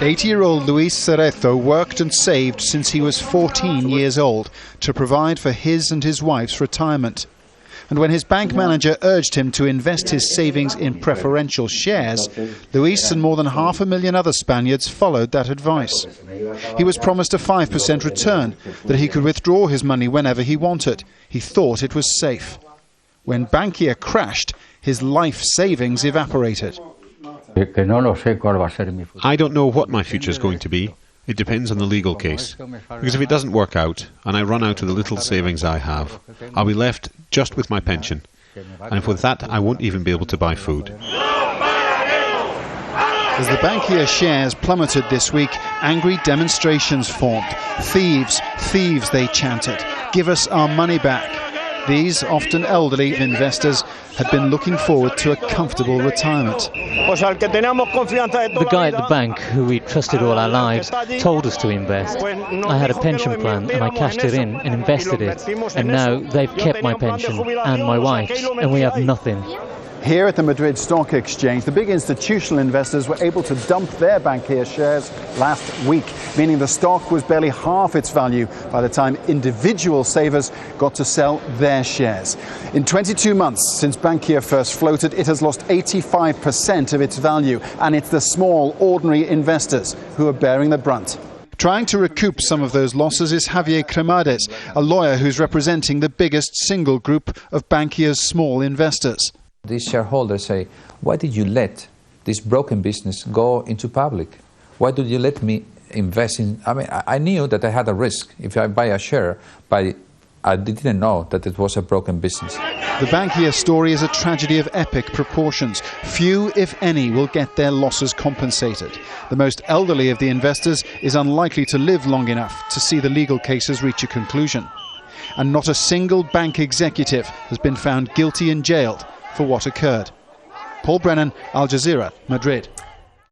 80-year-old Luis Cerezo worked and saved since he was 14 years old to provide for his and his wife's retirement. And when his bank manager urged him to invest his savings in preferential shares, Luis and more than 500,000 other Spaniards followed that advice. He was promised a 5% return, that he could withdraw his money whenever he wanted. He thought it was safe. When Bankia crashed, his life savings evaporated. I don't know what my future is going to be. It depends on the legal case. Because if it doesn't work out, and I run out of the little savings I have, I'll be left just with my pension. And with that, I won't even be able to buy food. As the Bankia shares plummeted this week, angry demonstrations formed. Thieves, thieves, they chanted. Give us our money back. These, often elderly investors, had been looking forward to a comfortable retirement. The guy at the bank, who we trusted all our lives, told us to invest. I had a pension plan and I cashed it in and invested it. And now they've kept my pension and my wife's, and we have nothing. Here at the Madrid Stock Exchange, the big institutional investors were able to dump their Bankia shares last week, meaning the stock was barely half its value by the time individual savers got to sell their shares. In 22 months since Bankia first floated, it has lost 85% of its value, and it's the small, ordinary investors who are bearing the brunt. Trying to recoup some of those losses is Javier Cremades, a lawyer who's representing the biggest single group of Bankia's small investors. These shareholders say, why did you let this broken business go into public? Why did you let me invest in... I knew that I had a risk if I buy a share, but I didn't know that it was a broken business. The Bankia story is a tragedy of epic proportions. Few, if any, will get their losses compensated. The most elderly of the investors is unlikely to live long enough to see the legal cases reach a conclusion. And not a single bank executive has been found guilty and jailed for what occurred. Paul Brennan, Al Jazeera, Madrid.